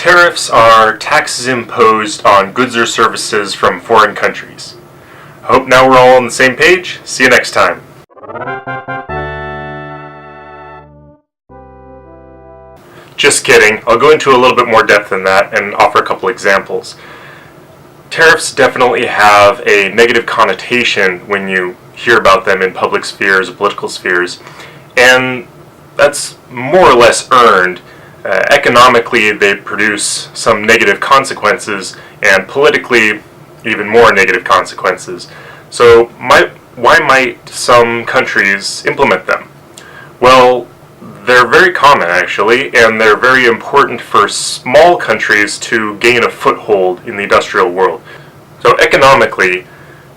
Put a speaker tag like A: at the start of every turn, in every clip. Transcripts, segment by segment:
A: Tariffs are taxes imposed on goods or services from foreign countries. I hope now we're all on the same page. See you next time. Just kidding. I'll go into a little bit more depth than that and offer a couple examples. Tariffs definitely have a negative connotation when you hear about them in public spheres or political spheres, and that's more or less earned. Economically, they produce some negative consequences, and politically, even more negative consequences. So why might some countries implement them? Well, they're very common actually, and they're very important for small countries to gain a foothold in the industrial world. So economically,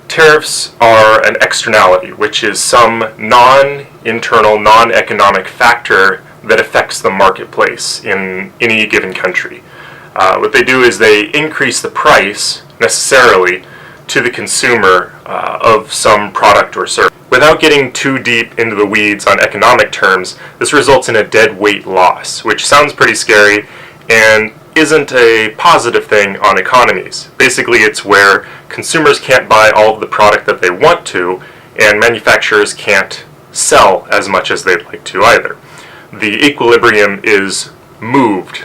A: tariffs are an externality, which is some non-internal, non-economic factor that affects the marketplace in any given country. What they do is they increase the price, necessarily, to the consumer of some product or service. Without getting too deep into the weeds on economic terms, this results in a dead weight loss, which sounds pretty scary and isn't a positive thing on economies. Basically, it's where consumers can't buy all of the product that they want to, and manufacturers can't sell as much as they'd like to either. The equilibrium is moved,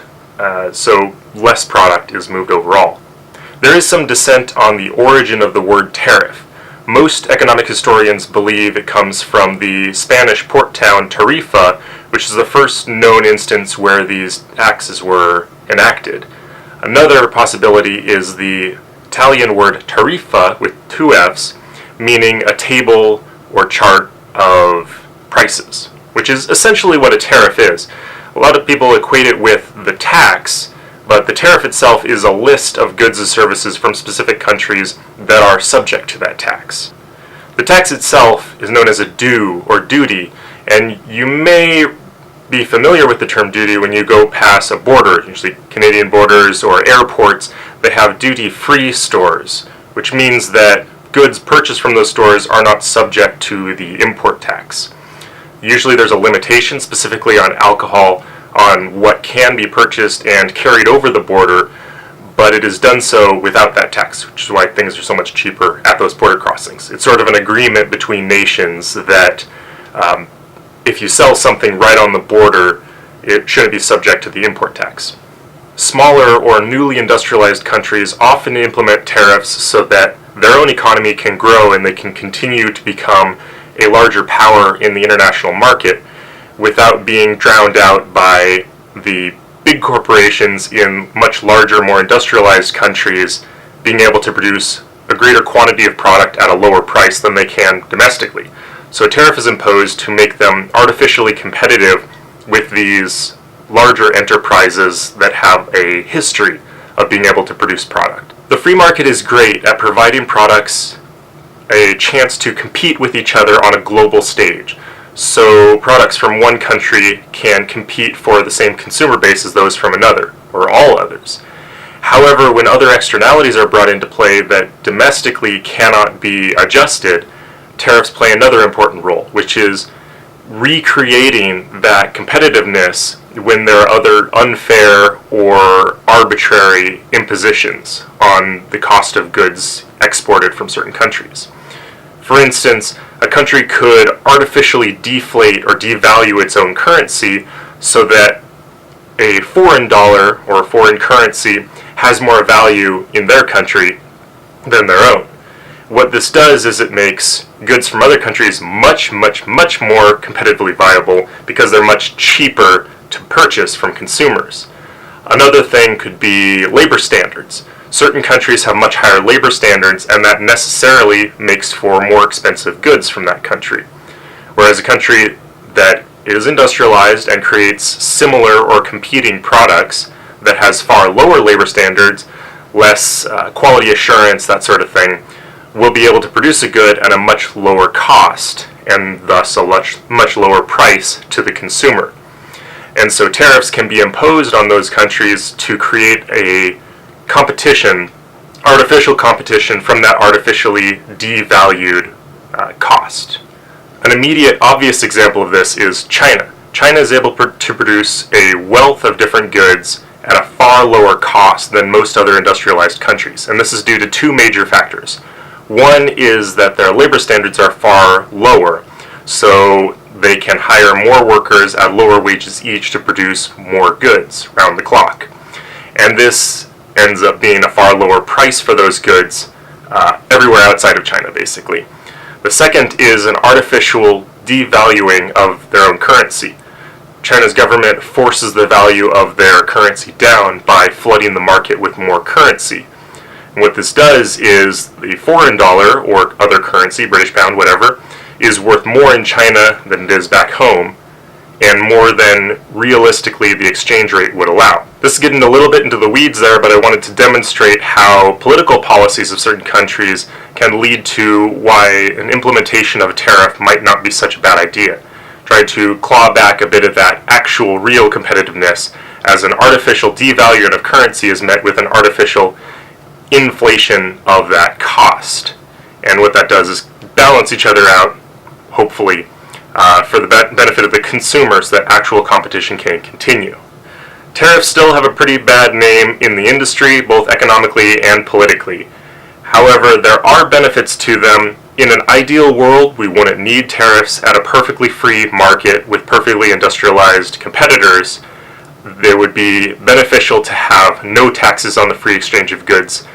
A: so less product is moved overall. There is some dissent on the origin of the word tariff. Most economic historians believe it comes from the Spanish port town Tarifa, which is the first known instance where these taxes were enacted. Another possibility is the Italian word tarifa with two F's, meaning a table or chart of prices, which is essentially what a tariff is. A lot of people equate it with the tax, but the tariff itself is a list of goods and services from specific countries that are subject to that tax. The tax itself is known as a due or duty, and you may be familiar with the term duty when you go past a border, usually Canadian borders or airports that have duty-free stores, which means that goods purchased from those stores are not subject to the import tax. Usually there's a limitation specifically on alcohol, on what can be purchased and carried over the border, but it is done so without that tax, which is why things are so much cheaper at those border crossings. It's sort of an agreement between nations that if you sell something right on the border, it shouldn't be subject to the import tax. Smaller or newly industrialized countries often implement tariffs so that their own economy can grow and they can continue to become a larger power in the international market without being drowned out by the big corporations in much larger, more industrialized countries being able to produce a greater quantity of product at a lower price than they can domestically. So a tariff is imposed to make them artificially competitive with these larger enterprises that have a history of being able to produce product. The free market is great at providing products a chance to compete with each other on a global stage. So products from one country can compete for the same consumer base as those from another, or all others. However, when other externalities are brought into play that domestically cannot be adjusted, tariffs play another important role, which is recreating that competitiveness when there are other unfair or arbitrary impositions on the cost of goods exported from certain countries. For instance, a country could artificially deflate or devalue its own currency so that a foreign dollar or foreign currency has more value in their country than their own. What this does is it makes goods from other countries much more competitively viable because they're much cheaper to purchase from consumers. Another thing could be labor standards. Certain countries have much higher labor standards, and that necessarily makes for more expensive goods from that country. Whereas a country that is industrialized and creates similar or competing products that has far lower labor standards, less quality assurance, that sort of thing, will be able to produce a good at a much lower cost, and thus a much lower price to the consumer. And so tariffs can be imposed on those countries to create a competition, artificial competition from that artificially devalued cost. An immediate, obvious example of this is China. China is able to produce a wealth of different goods at a far lower cost than most other industrialized countries, and this is due to two major factors. One is that their labor standards are far lower, so they can hire more workers at lower wages each to produce more goods round the clock. And this ends up being a far lower price for those goods everywhere outside of China, basically. The second is an artificial devaluing of their own currency. China's government forces the value of their currency down by flooding the market with more currency. And what this does is the foreign dollar, or other currency, British pound, whatever, is worth more in China than it is back home, and more than realistically the exchange rate would allow. This is getting a little bit into the weeds there, but I wanted to demonstrate how political policies of certain countries can lead to why an implementation of a tariff might not be such a bad idea. Try to claw back a bit of that actual real competitiveness, as an artificial devaluing of currency is met with an artificial inflation of that cost. And what that does is balance each other out, hopefully, for the benefit of the consumer, so that actual competition can continue. Tariffs still have a pretty bad name in the industry, both economically and politically. However, there are benefits to them. In an ideal world, we wouldn't need tariffs. At a perfectly free market with perfectly industrialized competitors, it would be beneficial to have no taxes on the free exchange of goods,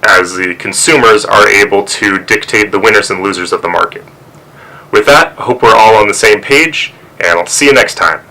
A: as the consumers are able to dictate the winners and losers of the market. With that, I hope we're all on the same page, and I'll see you next time.